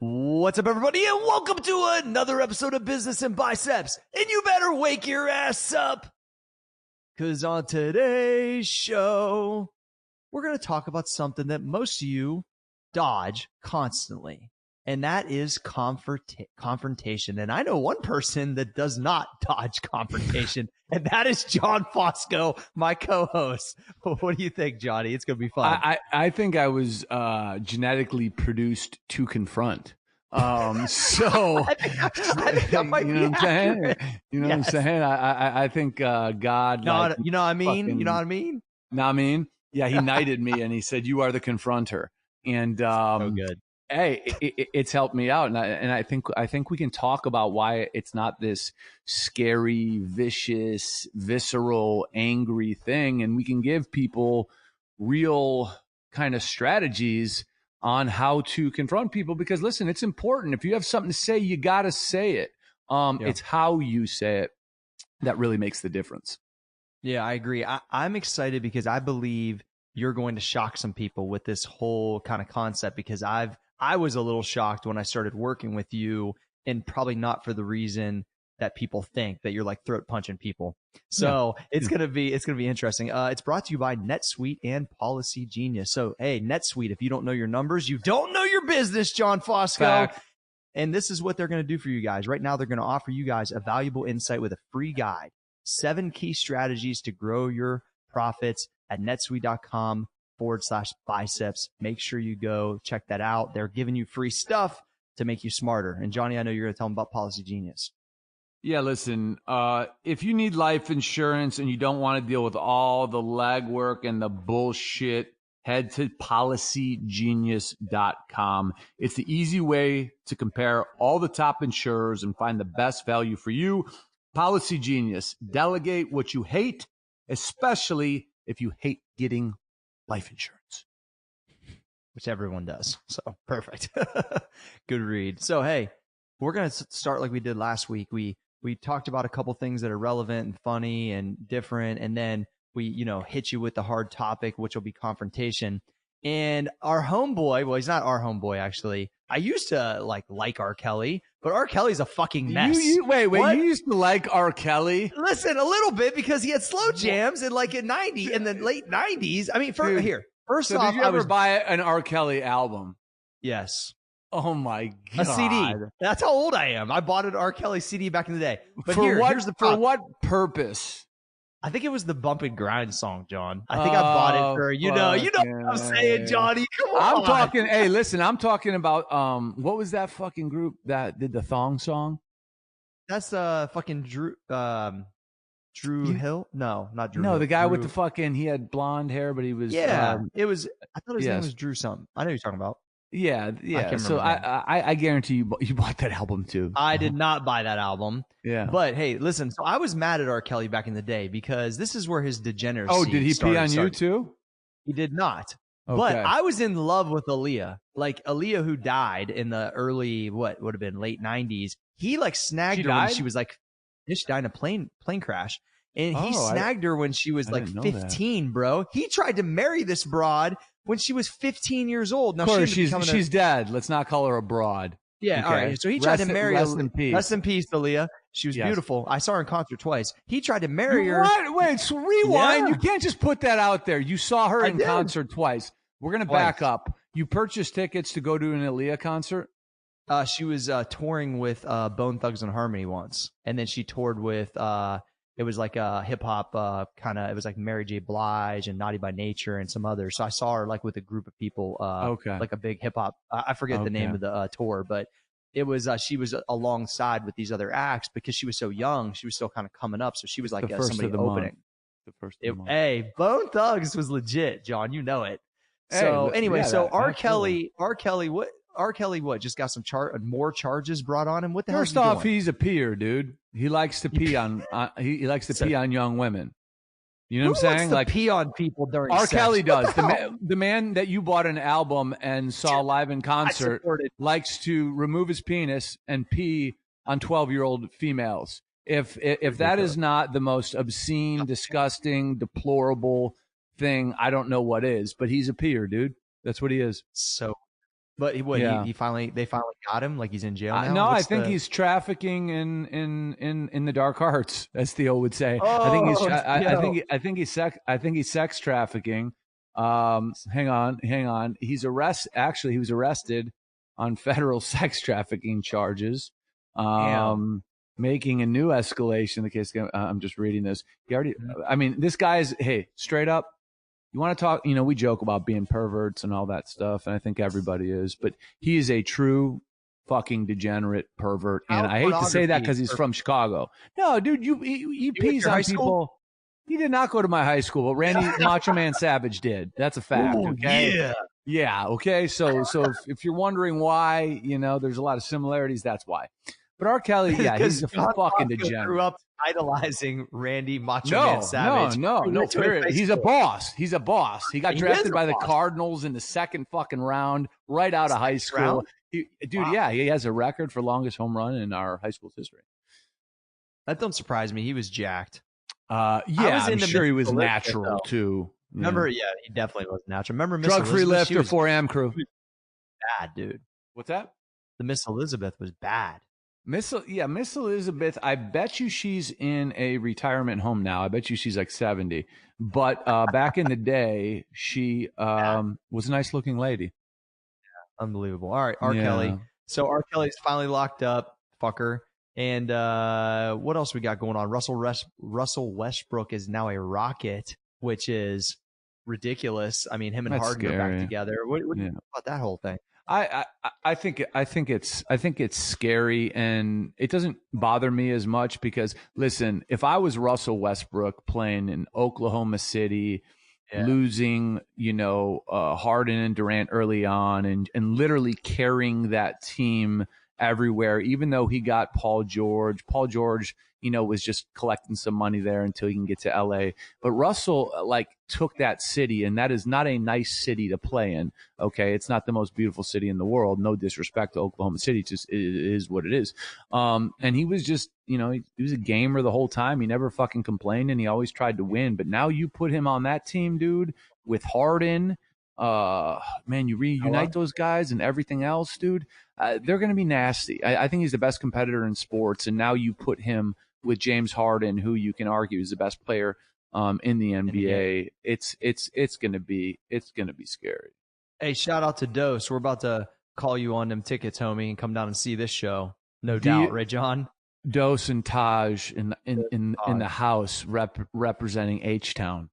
What's up, everybody, and welcome to another episode of Business and Biceps. And you better wake your ass up, because on today's show, we're going to talk about something that most of you dodge constantly, and that is confrontation. And I know one person that does not dodge confrontation, and that is John Fosco, my co-host. What do you think, Johnny? It's going to be fun. I think I was genetically produced to confront. So I think that might you know be what I'm saying? You know Yes. what I'm saying? I think God. You know what I mean? You know what I mean? Know what I mean? Yeah, he knighted me and he said, "You are the confronter." And So good. hey, it's helped me out, and I think we can talk about why it's not this scary, vicious, visceral, angry thing, and we can give people real kind of strategies on how to confront people. Because listen, it's important. If you have something to say, you got to say it. It's how you say it that really makes the difference. Yeah, I agree. I'm excited because I believe you're going to shock some people with this whole kind of concept, because I was a little shocked when I started working with you, and probably not for the reason that people think, that you're like throat punching people. So it's going to be interesting. It's brought to you by NetSuite and Policy Genius. So, hey, NetSuite, if you don't know your numbers, you don't know your business, John Fosco. Fact. And this is what they're going to do for you guys. Right now, they're going to offer you guys a valuable insight with a free guide. 7 key strategies to grow your profits at netsuite.com/biceps. Make sure you go check that out. They're giving you free stuff to make you smarter. And Johnny, I know you're going to tell them about Policy Genius. Yeah, listen, if you need life insurance and you don't want to deal with all the legwork and the bullshit, head to policygenius.com. It's the easy way to compare all the top insurers and find the best value for you. Policy Genius. Delegate what you hate, especially if you hate getting life insurance. Which everyone does. So perfect. Good read. So, hey, we're going to start like we did last week. We talked about a couple things that are relevant and funny and different. And then we, hit you with the hard topic, which will be confrontation. And our homeboy, well, he's not our homeboy, actually. I used to like R. Kelly, but R. Kelly's a fucking mess. Wait, What? you used to like R. Kelly? Listen, a little bit, because he had slow jams in like in the late 90s. I mean, first So off, did you ever buy an R. Kelly album? Yes. Oh my God. A CD. That's how old I am. I bought an R. Kelly CD back in the day. But For here's for what purpose? I think it was the Bump and Grind song, John. I think I bought it for, you know what I'm saying, Johnny. Come on. I'm talking, hey, listen, I'm talking about, what was that fucking group that did the thong song? That's fucking Drew Hill? No, not Drew No, Hill. the guy with the fucking, he had blonde hair, but he was. It was, I thought his name was Drew something. I know who you're talking about. Yeah. So I guarantee you bought that album too. I did not buy that album. Yeah. But hey, listen, so I was mad at R. Kelly back in the day, because this is where his degeneracy. Oh, did he pee on you too? He did not. Okay. But I was in love with Aaliyah. Like Aaliyah, who died in the early, what would have been late 90s. He like snagged her when she was like, she died in a plane crash. And he snagged her when she was like 15, bro. He tried to marry this broad when she was 15 years old. Now, of course, she's dead. Let's not call her a broad. Yeah, okay. All right. So he tried to marry her. Rest in peace. Rest in peace, Aaliyah. She was beautiful. I saw her in concert twice. He tried to marry her. What? Wait, so rewind. Yeah. You can't just put that out there. You saw her in concert twice. We're going to back up. You purchased tickets to go to an Aaliyah concert? She was touring with Bone Thugs and Harmony once. And then she toured with... it was like a hip hop kind of, it was like Mary J. Blige and Naughty by Nature and some others. So I saw her like with a group of people, like a big hip hop. I forget the name of the tour, but it was, she was alongside with these other acts because she was so young. She was still kind of coming up. So she was like somebody opening. The first of the month. Hey, Bone Thugs was legit, John. You know it. So anyway, R. Kelly, what? Just got some more charges brought on him. What the hell? First off, he's a peer, dude. He likes to pee on. He likes to pee on young women. You know what I'm saying? Like pee on people during R. sex? Kelly does. The man that you bought an album and saw live in concert likes to remove his penis and pee on 12-year-old females. If that is not the most obscene, disgusting, deplorable thing, I don't know what is. But he's a peer, dude. That's what he is. So But he Yeah. they finally got him. Like he's in jail now. No, I think he's trafficking in the dark arts, as Theo would say. I think he's I think he's sex trafficking. Hang on. He was arrested on federal sex trafficking charges. Making a new escalation in the case. I'm just reading this. I mean, this guy's, hey, straight up. You want to talk, we joke about being perverts and all that stuff, and I think everybody is, but he is a true fucking degenerate pervert. And I hate to say that because he's from Chicago. No, dude, he pees on people. School? He did not go to my high school, but Randy Macho Man Savage did. That's a fact. Ooh, okay. Yeah. Yeah. Okay. So if you're wondering why, there's a lot of similarities, that's why. But R. Kelly, yeah, he's a fucking degenerate. Grew up idolizing Randy Macho Man Savage. No. He's a boss. He's a boss. He got drafted by the Cardinals in the second fucking round, right out of high school. He has a record for longest home run in our high school's history. That don't surprise me. He was jacked. I'm sure he was natural too. Remember, he definitely was natural. Remember, drug-free lifter, 4am crew. Bad, dude. What's that? The Miss Elizabeth was bad. Miss Elizabeth, I bet you she's in a retirement home now. I bet you she's like 70. But back in the day, she was a nice looking lady. Yeah, unbelievable. All right, R. Kelly. So R. Kelly's finally locked up, fucker. And what else we got going on? Russell Westbrook is now a Rocket, which is ridiculous. I mean, him and Harden are back together. What do you think about that whole thing? I think it's scary, and it doesn't bother me as much because, listen, if I was Russell Westbrook playing in Oklahoma City, losing, Harden and Durant early on, and literally carrying that team everywhere, even though he got Paul George, was just collecting some money there until he can get to LA. But Russell took that city, and that is not a nice city to play in. Okay. It's not the most beautiful city in the world. No disrespect to Oklahoma City. It is what it is. And he was just, he was a gamer the whole time. He never fucking complained, and he always tried to win. But now you put him on that team, dude, with Harden, man, you reunite those guys and everything else, dude. They're going to be nasty. I think he's the best competitor in sports, and now you put him with James Harden, who you can argue is the best player in the NBA. It's going to be scary. Hey, shout out to Dose. We're about to call you on them tickets, homie, and come down and see this show. No doubt, right, John? Dose and Taj in the house representing H-Town.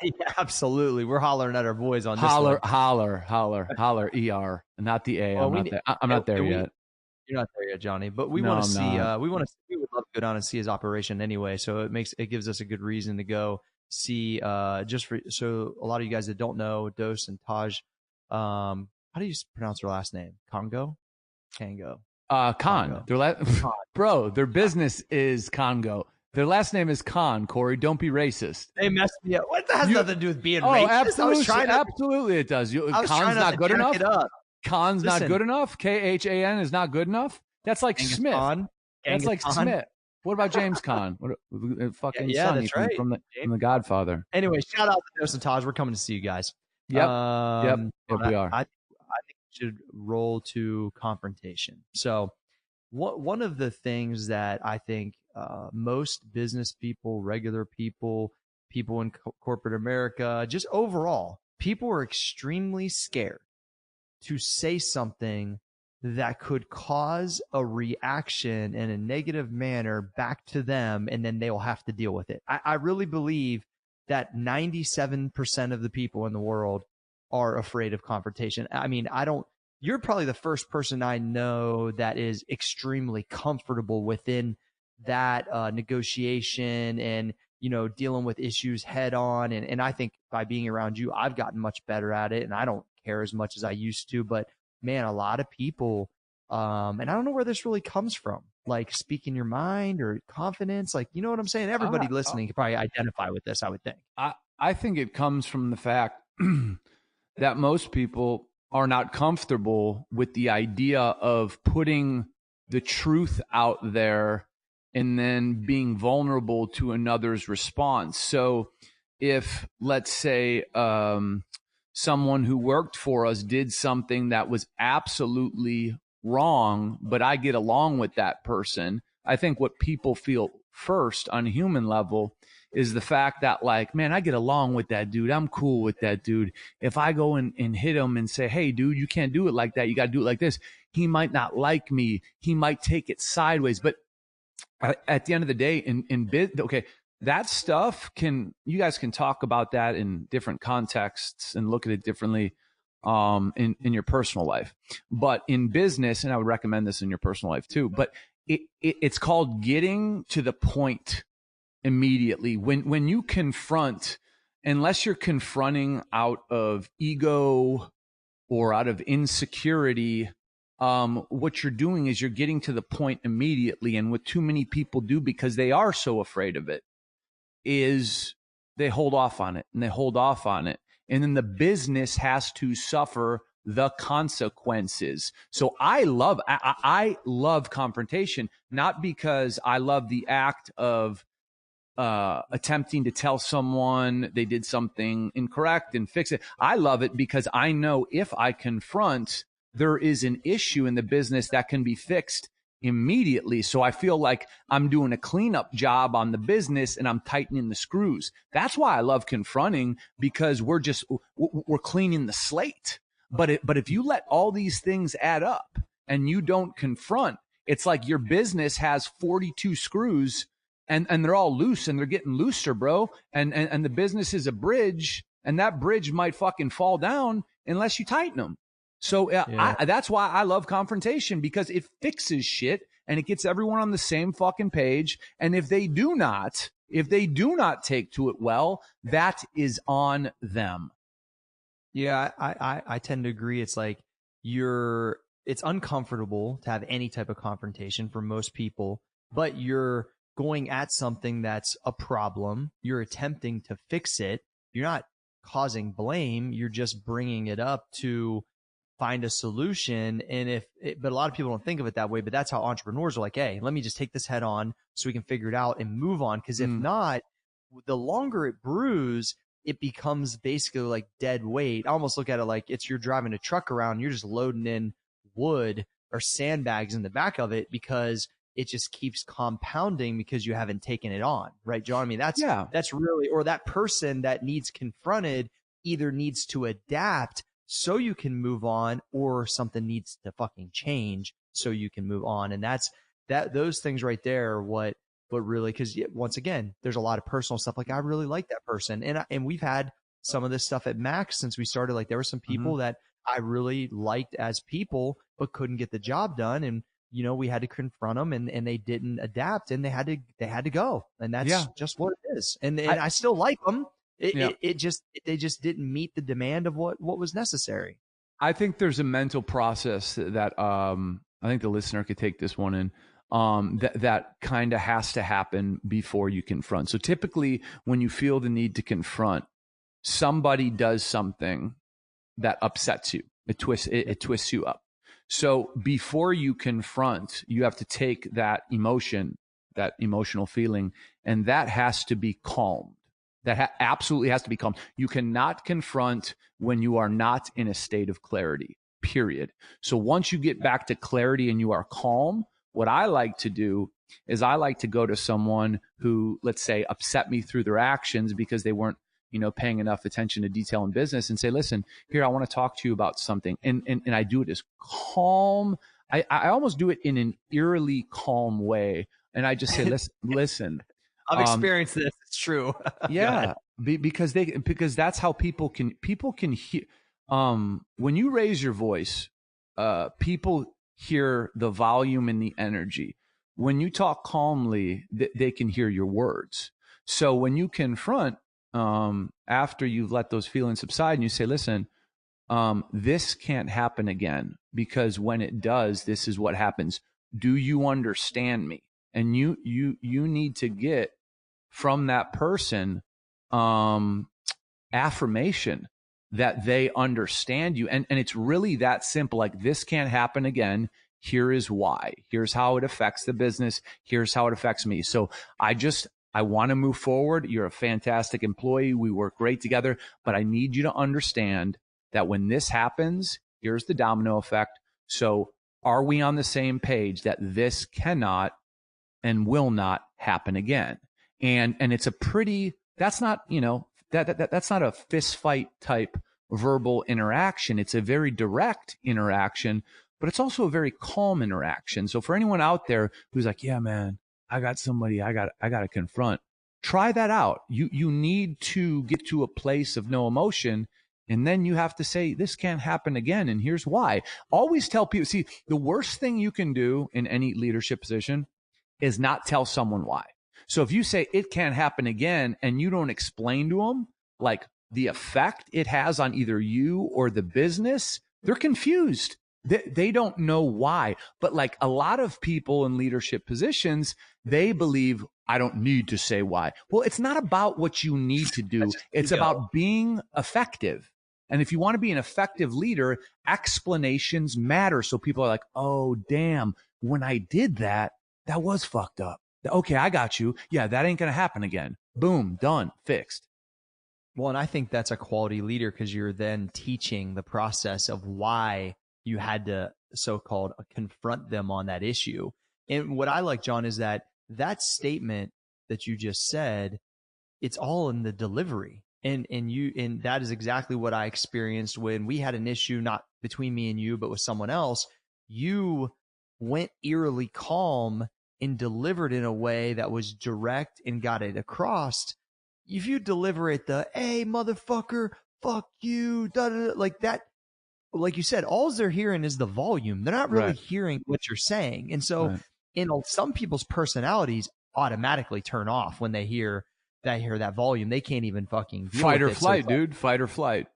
Yeah, absolutely. We're hollering at our boys on this one. Holler, ER, not the A. Well, I'm not there yet. You're not there yet, Johnny. But we want to see. We would love to go down and see his operation anyway. So it gives us a good reason to go see. So a lot of you guys that don't know, Dose and Taj. How do you pronounce their last name? Congo. Khan. Bro, their business is Congo. Their last name is Khan, Corey. Don't be racist. They messed me up. What? That has nothing to do with being racist. Absolutely it does. Khan's not good enough. Khan's not good enough. Khan is not good enough. That's like Genghis Smith. That's like Khan. Smith. What about James Khan? Fucking Sonny that's right. from the Godfather. Anyway, shout out to Dose and Taj. We're coming to see you guys. Yep, we are. I think we should roll to confrontation. So one of the things that I think most business people, regular people in corporate America, just overall, people are extremely scared to say something that could cause a reaction in a negative manner back to them, and then they will have to deal with it. I really believe that 97% of the people in the world are afraid of confrontation. I mean, you're probably the first person I know that is extremely comfortable within that negotiation and, dealing with issues head on. And I think by being around you, I've gotten much better at it, and I don't care as much as I used to. But man, a lot of people, and I don't know where this really comes from, like speaking your mind or confidence. Like, you know what I'm saying? Everybody listening can probably identify with this, I would think. I think it comes from the fact that most people are not comfortable with the idea of putting the truth out there and then being vulnerable to another's response. So if, let's say, someone who worked for us did something that was absolutely wrong, but I get along with that person. I think what people feel first on a human level is the fact that, like, man, I get along with that dude. I'm cool with that dude. If I go and hit him and say, hey, dude, you can't do it like that. You got to do it like this. He might not like me. He might take it sideways. But at the end of the day, okay, that stuff you guys can talk about that in different contexts and look at it differently in your personal life. But in business, and I would recommend this in your personal life too, but it's called getting to the point immediately. When you confront, unless you're confronting out of ego or out of insecurity, what you're doing is you're getting to the point immediately. And what too many people do, because they are so afraid of it, is they hold off on it and they hold off on it. And then the business has to suffer the consequences. So I love confrontation, not because I love the act of attempting to tell someone they did something incorrect and fix it. I love it because I know if I confront, there is an issue in the business that can be fixed immediately. So I feel like I'm doing a cleanup job on the business and I'm tightening the screws. That's why I love confronting, because we're cleaning the slate. But if you let all these things add up and you don't confront, it's like your business has 42 screws and they're all loose and they're getting looser, bro. And the business is a bridge, and that bridge might fucking fall down unless you tighten them. So that's why I love confrontation, because it fixes shit and it gets everyone on the same fucking page. And if they do not take to it well, that is on them. Yeah, I tend to agree. It's like it's uncomfortable to have any type of confrontation for most people, but you're going at something that's a problem. You're attempting to fix it. You're not causing blame. You're just bringing it up to find a solution. And but a lot of people don't think of it that way, but that's how entrepreneurs are like, hey, let me just take this head on so we can figure it out and move on. Cause if not, the longer it brews, it becomes basically like dead weight. I almost look at it like you're driving a truck around, you're just loading in wood or sandbags in the back of it, because it just keeps compounding because you haven't taken it on. Right, John? I mean, that's really, or that person that needs confronted either needs to adapt so you can move on, or something needs to fucking change so you can move on. And those things right there are what really, because once again, there's a lot of personal stuff. Like, I really like that person. And we've had some of this stuff at Max since we started. Like, there were some people that I really liked as people, but couldn't get the job done. And, we had to confront them, and they didn't adapt, and they had to go. And that's just what it is. And I still like them. They just didn't meet the demand of what was necessary. I think there's a mental process that I think the listener could take this one in. That kind of has to happen before you confront. So typically when you feel the need to confront, somebody does something that upsets you. It twists you up. So before you confront, you have to take that emotion, that emotional feeling, and that has to be calmed. That absolutely has to be calmed. You cannot confront when you are not in a state of clarity, period. So once you get back to clarity and you are calm, what I like to do is I like to go to someone who, let's say, upset me through their actions because they weren't, paying enough attention to detail in business, and say, listen, here, I want to talk to you about something. And I do it as calm. I almost do it in an eerily calm way. And I just say, listen. I've experienced this. It's true. Yeah. Because that's how people can hear. When you raise your voice, people hear the volume and the energy. When you talk calmly, they can hear your words. So when you confront, after you've let those feelings subside, and you say, listen, this can't happen again, because when it does, this is what happens. Do you understand me? And you need to get from that person affirmation that they understand you. And it's really that simple. Like, this can't happen again. Here is why. Here's how it affects the business. Here's how it affects me. So I want to move forward. You're a fantastic employee. We work great together, but I need you to understand that when this happens, here's the domino effect. So are we on the same page that this cannot and will not happen again? And it's a pretty, that's not, that's not a fist fight type verbal interaction. It's a very direct interaction, but it's also a very calm interaction. So for anyone out there who's like, yeah, man, I got somebody I got to confront, try that out. You need to get to a place of no emotion, and then you have to say, this can't happen again, and here's why. Always tell people, see, the worst thing you can do in any leadership position is not tell someone why. So if you say it can't happen again and you don't explain to them like the effect it has on either you or the business, they're confused. They don't know why. But like a lot of people in leadership positions, they believe I don't need to say why. Well, it's not about what you need to do. It's about being effective. And if you want to be an effective leader, explanations matter. So people are like, oh, damn, when I did that, that was fucked up. Okay, I got you. Yeah, that ain't going to happen again. Boom, done, fixed. Well, and I think that's a quality leader because you're then teaching the process of why you had to so-called confront them on that issue. And what I like, John, is that statement that you just said, it's all in the delivery. And that is exactly what I experienced when we had an issue, not between me and you, but with someone else. You went eerily calm and delivered in a way that was direct and got it across. If you deliver it hey, motherfucker, fuck you, da, da, da, like that, like you said, all they're hearing is the volume. They're not really hearing what you're saying. And so some people's personalities automatically turn off when they hear that volume. They can't even fucking deal fight with or it. flight, So dude. Fight or flight.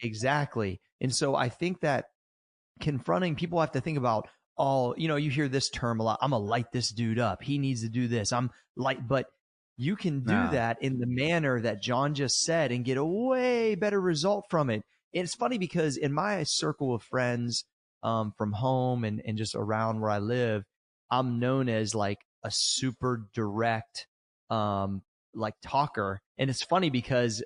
Exactly. And so I think that confronting people have to think about you hear this term a lot. I'm gonna light this dude up. He needs to do this. But you can do that in the manner that John just said and get a way better result from it. And it's funny because in my circle of friends, from home and just around where I live, I'm known as like a super direct, like talker. And it's funny because,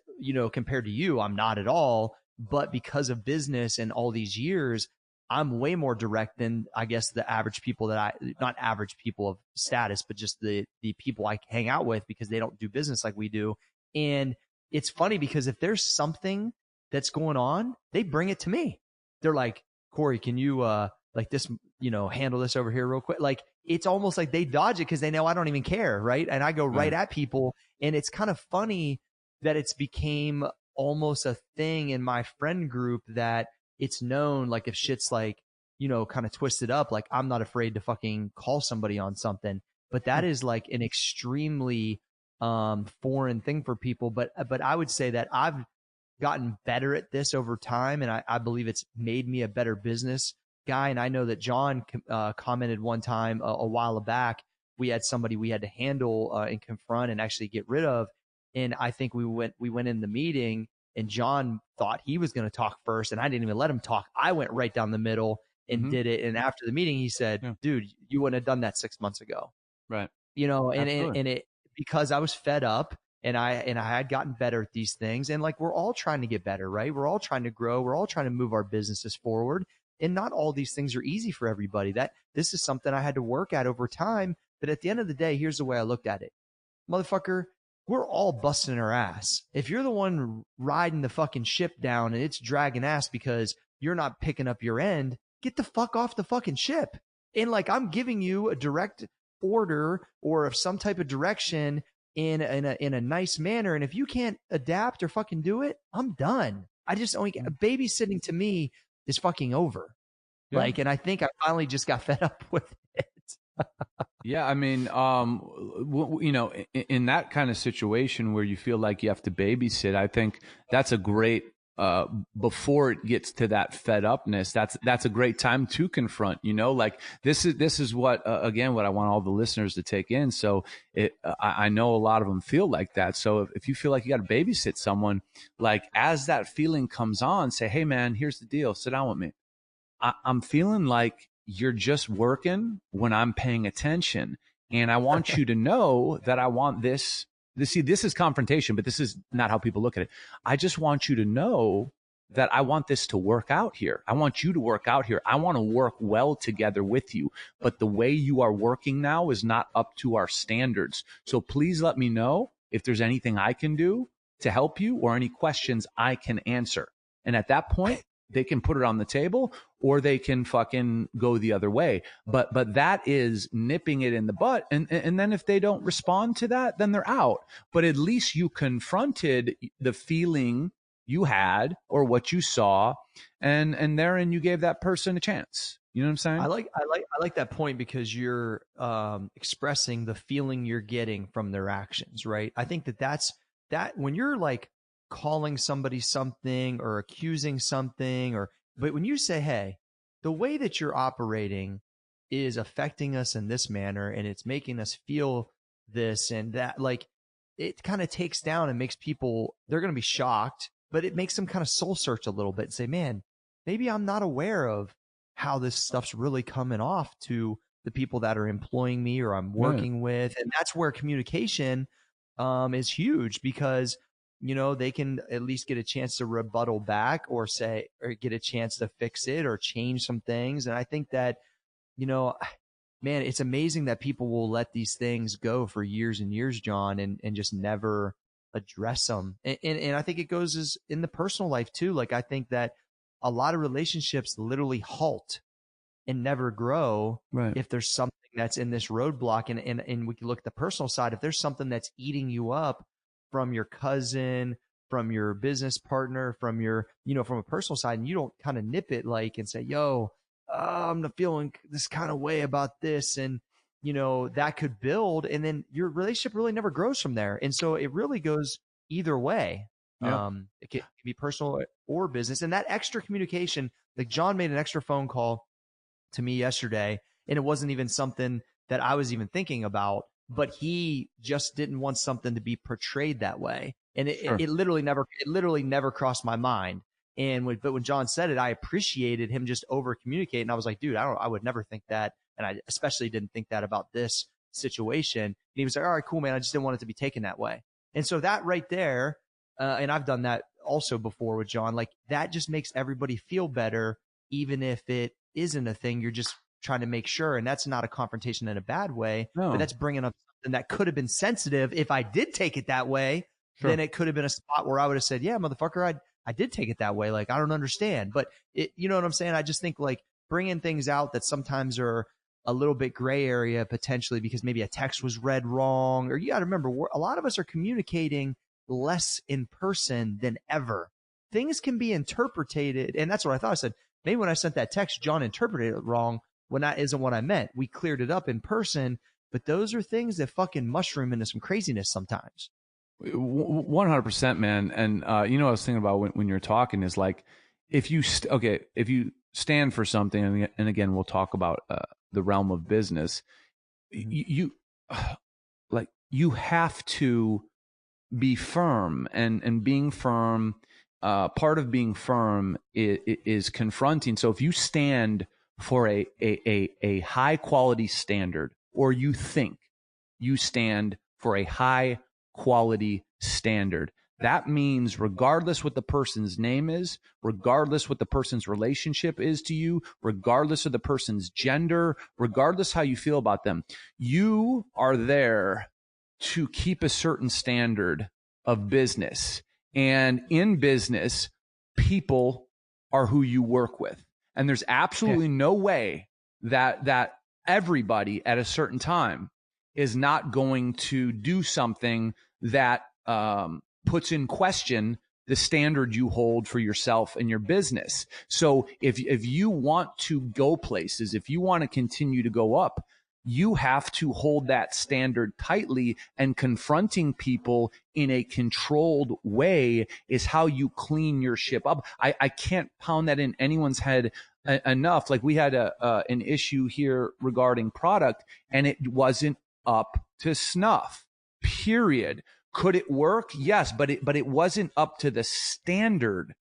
compared to you, I'm not at all, but because of business and all these years, I'm way more direct than I guess the average people not average people of status, but just the people I hang out with because they don't do business like we do. And it's funny because if there's something that's going on, they bring it to me. They're like, Cory, can you, like this, handle this over here real quick? Like, it's almost like they dodge it because they know I don't even care. Right. And I go right at people. And it's kind of funny that it's became almost a thing in my friend group that it's known, like if shit's like, kind of twisted up, like I'm not afraid to fucking call somebody on something. But that is like an extremely foreign thing for people. But I would say that I've gotten better at this over time, and I believe it's made me a better business guy. And I know that John commented one time a while back, we had somebody we had to handle and confront and actually get rid of. And I think we went in the meeting and John thought he was going to talk first, and I didn't even let him talk. I went right down the middle and did it. And after the meeting, he said, dude, you wouldn't have done that 6 months ago. Right. And it because I was fed up and I had gotten better at these things. And like, we're all trying to get better, right? We're all trying to grow. We're all trying to move our businesses forward. And not all these things are easy for everybody. This is something I had to work at over time. But at the end of the day, here's the way I looked at it. Motherfucker, we're all busting our ass. If you're the one riding the fucking ship down and it's dragging ass because you're not picking up your end, get the fuck off the fucking ship. And like, I'm giving you a direct order or of some type of direction in a nice manner. And if you can't adapt or fucking do it, I'm done. I just only babysitting to me is fucking over. Yeah. Like, and I think I finally just got fed up with it. Yeah, I mean, in that kind of situation where you feel like you have to babysit, I think that's a great, before it gets to that fed upness, that's a great time to confront, like this is what, again, what I want all the listeners to take in. So I know a lot of them feel like that. So if you feel like you got to babysit someone, like as that feeling comes on, say, hey man, here's the deal. Sit down with me. I'm feeling like you're just working when I'm paying attention. And I want you to know that I want this. See, this is confrontation, but this is not how people look at it. I just want you to know that I want this to work out here. I want you to work out here. I want to work well together with you. But the way you are working now is not up to our standards. So please let me know if there's anything I can do to help you or any questions I can answer. And at that point, they can put it on the table or they can fucking go the other way. But that is nipping it in the butt. And then if they don't respond to that, then they're out. But at least you confronted the feeling you had or what you saw, and therein you gave that person a chance. You know what I'm saying? I like that point because you're expressing the feeling you're getting from their actions, right? I think that's when you're like calling somebody something or accusing something, but when you say, hey, the way that you're operating is affecting us in this manner and it's making us feel this and that, like it kind of takes down and makes people, they're going to be shocked, but it makes them kind of soul search a little bit and say, man, maybe I'm not aware of how this stuff's really coming off to the people that are employing me or I'm working with. And that's where communication is huge because, you know, they can at least get a chance to rebuttal back or say, or get a chance to fix it or change some things. And I think that, you know, man, it's amazing that people will let these things go for years and years, John, and just never address them. And I think it goes as in the personal life too. Like, I think that a lot of relationships literally halt and never grow if there's something that's in this roadblock. And we can look at the personal side. If there's something that's eating you up from your cousin, from your business partner, from your, you know, from a personal side, and you don't kind of nip it like and say, yo, I'm not feeling this kind of way about this. And, you know, that could build. And then your relationship really never grows from there. And so it really goes either way. It can be personal or business. And that extra communication, like John made an extra phone call to me yesterday, and it wasn't even something that I was even thinking about, but he just didn't want something to be portrayed that way. And it literally never crossed my mind. But when John said it, I appreciated him just over communicating. I was like, dude, I would never think that. And I especially didn't think that about this situation. And he was like, all right, cool, man. I just didn't want it to be taken that way. And so that right there, and I've done that also before with John, like that just makes everybody feel better, even if it isn't a thing. You're just trying to make sure. And that's not a confrontation in a bad way, but that's bringing up something that could have been sensitive. If I did take it that way, then it could have been a spot where I would have said, yeah, motherfucker, I did take it that way. Like, I don't understand, but you know what I'm saying? I just think like bringing things out that sometimes are a little bit gray area potentially because maybe a text was read wrong, or you got to remember a lot of us are communicating less in person than ever. Things can be interpreted. And that's what I thought. I said, maybe when I sent that text, John interpreted it wrong when that isn't what I meant. We cleared it up in person, but those are things that fucking mushroom into some craziness sometimes. 100%, man. And you know what I was thinking about when you're talking is like, if you if you stand for something, and again we'll talk about the realm of business, you have to be firm, and being firm, part of being firm is confronting. So if you stand for a high quality standard, or you think you stand for a high quality standard, that means regardless what the person's name is, regardless what the person's relationship is to you, regardless of the person's gender, regardless how you feel about them, you are there to keep a certain standard of business. And in business, people are who you work with. And there's absolutely no way that everybody at a certain time is not going to do something that puts in question the standard you hold for yourself and your business. So if you want to go places, if you want to continue to go up, you have to hold that standard tightly, and confronting people in a controlled way is how you clean your ship up. I can't pound that in anyone's head enough. Like, we had an issue here regarding product, and it wasn't up to snuff, period. Could it work? Yes, but it wasn't up to the standard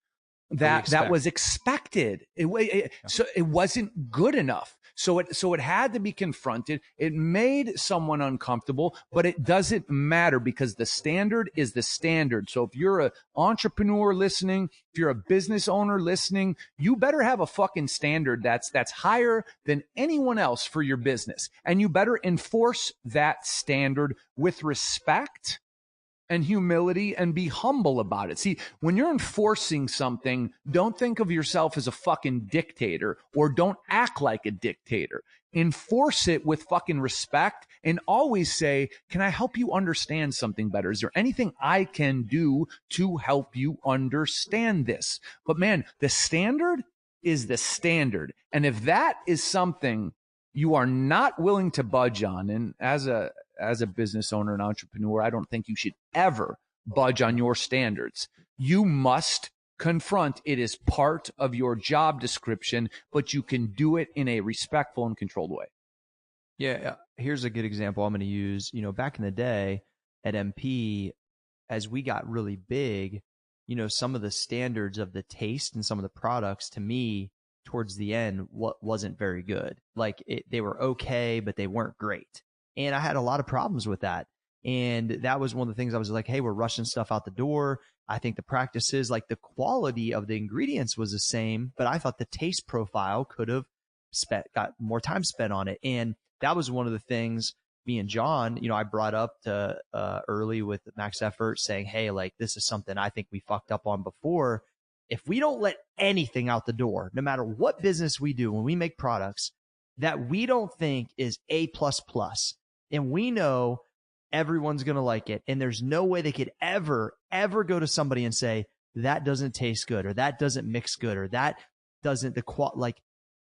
that was expected. So it wasn't good enough. So it had to be confronted. It made someone uncomfortable, but it doesn't matter because the standard is the standard. So if you're an entrepreneur listening, if you're a business owner listening, you better have a fucking standard that's higher than anyone else for your business. And you better enforce that standard with respect and humility and be humble about it. See, when you're enforcing something, don't think of yourself as a fucking dictator or don't act like a dictator. Enforce it with fucking respect and always say, can I help you understand something better? Is there anything I can do to help you understand this? But man, the standard is the standard. And if that is something you are not willing to budge on, and as a business owner and entrepreneur, I don't think you should ever budge on your standards. You must confront. It is part of your job description, but you can do it in a respectful and controlled way. Yeah, here's a good example I'm going to use. Back in the day at MP, as we got really big, some of the standards of the taste and some of the products, to me, towards the end, wasn't very good. Like they were okay, but they weren't great. And I had a lot of problems with that. And that was one of the things I was like, hey, we're rushing stuff out the door. I think the practices, like the quality of the ingredients was the same, but I thought the taste profile could have got more time spent on it. And that was one of the things me and John, I brought up to early with Max Effort saying, hey, like this is something I think we fucked up on before. If we don't let anything out the door, no matter what business we do, when we make products that we don't think is A++, and we know everyone's going to like it, and there's no way they could ever go to somebody and say, that doesn't taste good, or that doesn't mix good, or that doesn't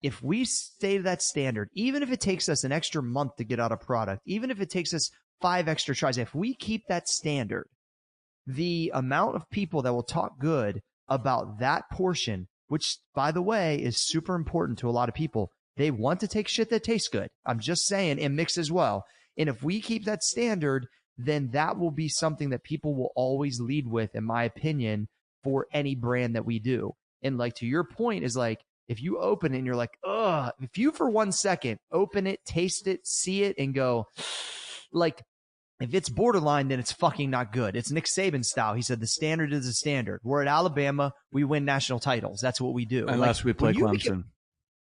if we stay to that standard, even if it takes us an extra month to get out a product, even if it takes us 5 extra tries, if we keep that standard, the amount of people that will talk good about that portion, which by the way is super important to a lot of people, they want to take shit that tastes good. I'm just saying, and mix as well. And if we keep that standard, then that will be something that people will always lead with, in my opinion, for any brand that we do. And like to your point is like, if you open it and you're like, ugh, if you for 1 second open it, taste it, see it, and go, like, if it's borderline, then it's fucking not good. It's Nick Saban style. He said the standard is the standard. We're at Alabama. We win national titles. That's what we do. Unless we play Clemson.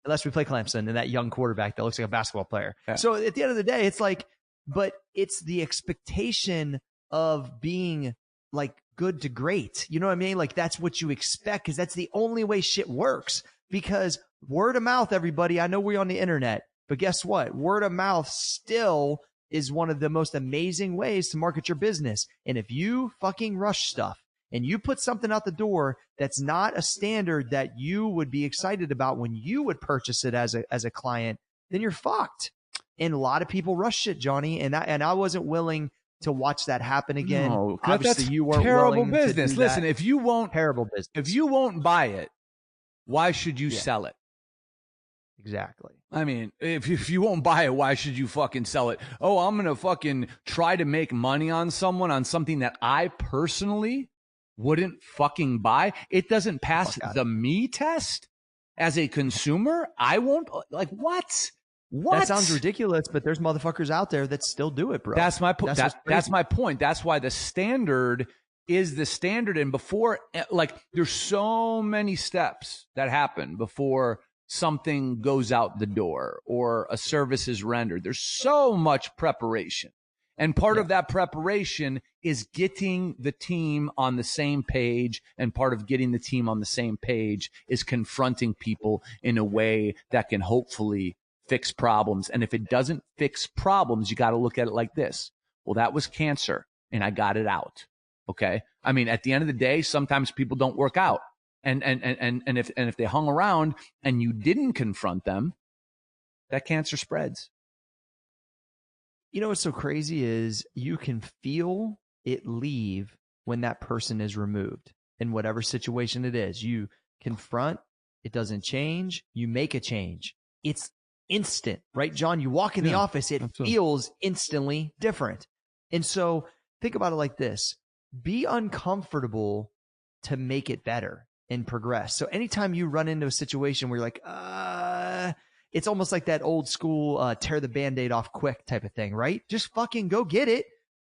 Unless we play Clemson and that young quarterback that looks like a basketball player. Yeah. So at the end of the day, it's like, but it's the expectation of being like good to great. You know what I mean? Like that's what you expect because that's the only way shit works. Because word of mouth, everybody, I know we're on the internet, but guess what? Word of mouth still is one of the most amazing ways to market your business. And if you fucking rush stuff and you put something out the door that's not a standard that you would be excited about when you would purchase it as a client, then you're fucked. And a lot of people rush shit, Johnny. And I wasn't willing to watch that happen again. No, obviously that's you weren't terrible willing business. to do Listen, that. if you won't terrible business, if you won't buy it, why should you sell it? Exactly. I mean, if you won't buy it, why should you fucking sell it? Oh, I'm going to fucking try to make money on someone on something that I personally wouldn't fucking buy. It doesn't pass the me test as a consumer. I won't. Like, what? What? That sounds ridiculous, but there's motherfuckers out there that still do it, bro. That's my point. That's my point. That's why the standard is the standard. And before, like, there's so many steps that happen before something goes out the door or a service is rendered. There's so much preparation. And part of that preparation is getting the team on the same page. And part of getting the team on the same page is confronting people in a way that can hopefully fix problems. And if it doesn't fix problems, you got to look at it like this. Well, that was cancer and I got it out. Okay. I mean, at the end of the day, sometimes people don't work out. And if they hung around and you didn't confront them, that cancer spreads. You know what's so crazy is you can feel it leave when that person is removed in whatever situation it is. You confront, it doesn't change, you make a change. It's instant, right, John? You walk in the office, it feels instantly different. And so think about it like this. Be uncomfortable to make it better and progress. So anytime you run into a situation where you're like, it's almost like that old school tear the Band-Aid off quick type of thing, right? Just fucking go get it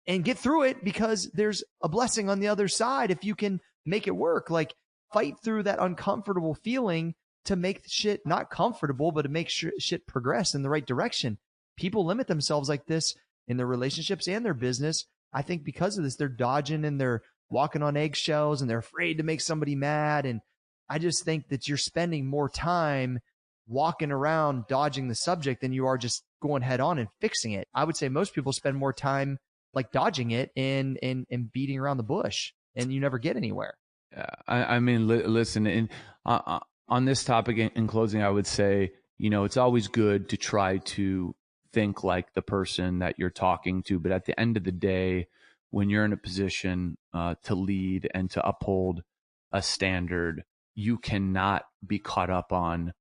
and get through it, because there's a blessing on the other side if you can make it work. Like, fight through that uncomfortable feeling to make shit not comfortable, but to make sure shit progress in the right direction. People limit themselves like this in their relationships and their business. I think because of this, they're dodging and they're walking on eggshells and they're afraid to make somebody mad. And I just think that you're spending more time walking around dodging the subject than you are just going head on and fixing it. I would say most people spend more time like dodging it and beating around the bush, and you never get anywhere. Yeah, I mean, listen, on this topic in closing, I would say, it's always good to try to think like the person that you're talking to. But at the end of the day, when you're in a position to lead and to uphold a standard, you cannot be caught up on,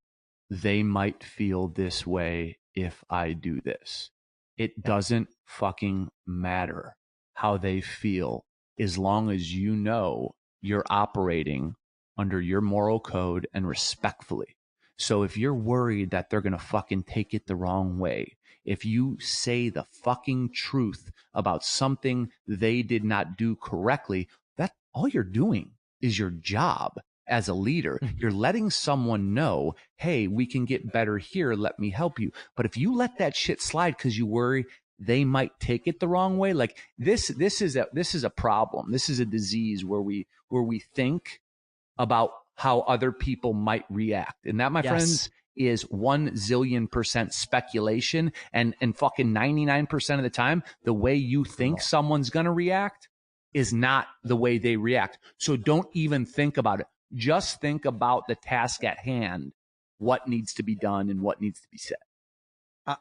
they might feel this way if I do this. It doesn't fucking matter how they feel, as long as you know you're operating under your moral code and respectfully. So if you're worried that they're going to fucking take it the wrong way, if you say the fucking truth about something they did not do correctly, that all you're doing is your job as a leader. You're letting someone know, hey, we can get better here. Let me help you. But if you let that shit slide because you worry they might take it the wrong way, like this is a problem. This is a disease where we think about how other people might react. And that, my friends, is 1,000,000,000% speculation. And fucking 99% of the time, the way you think someone's going to react is not the way they react. So don't even think about it. Just think about the task at hand, what needs to be done and what needs to be said.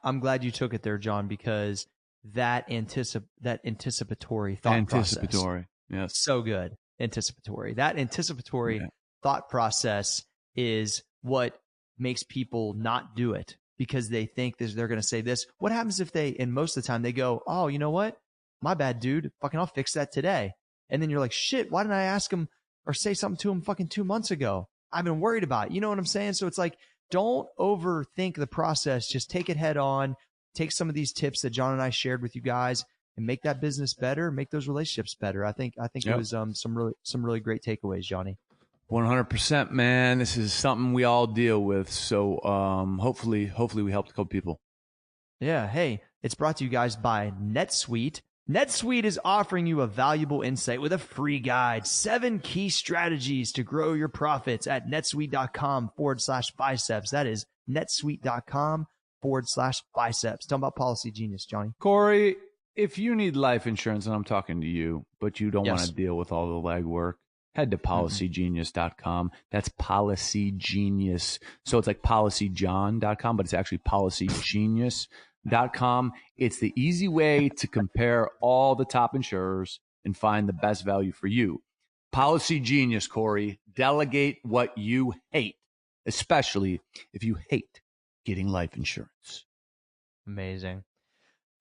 I'm glad you took it there, John, because that anticipatory thought process. Yes. So good. Anticipatory. That anticipatory thought process is what makes people not do it, because they think they're going to say this. What happens if and most of the time they go, oh, you know what? My bad, dude. Fucking I'll fix that today. And then you're like, shit, why didn't I ask him or say something to him fucking 2 months ago? I've been worried about it. You know what I'm saying? So it's like, don't overthink the process. Just take it head on. Take some of these tips that John and I shared with you guys and make that business better, make those relationships better. I think it was some really great takeaways, Johnny. 100%, man. This is something we all deal with. So hopefully we helped a couple people. Yeah. Hey, it's brought to you guys by NetSuite. NetSuite is offering you a valuable insight with a free guide, 7 key strategies to grow your profits at netsuite.com/biceps. That is netsuite.com/biceps. Talking about Policy Genius, Johnny. Corey, if you need life insurance, and I'm talking to you, but you don't want to deal with all the legwork, head to policygenius.com. That's Policy Genius. So it's like policyjohn.com, but it's actually policygenius.com. It's the easy way to compare all the top insurers and find the best value for you. Policy Genius, Corey. Delegate what you hate, especially if you hate getting life insurance. Amazing.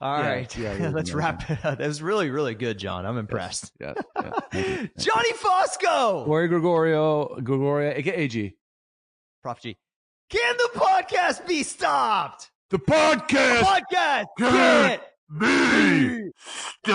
All right. Let's wrap it up. That was really, really good, John. I'm impressed. Yes. Johnny Fosco. Corey Gregorio, aka AG. Prof G. Can the podcast be stopped? The podcast can't be stopped.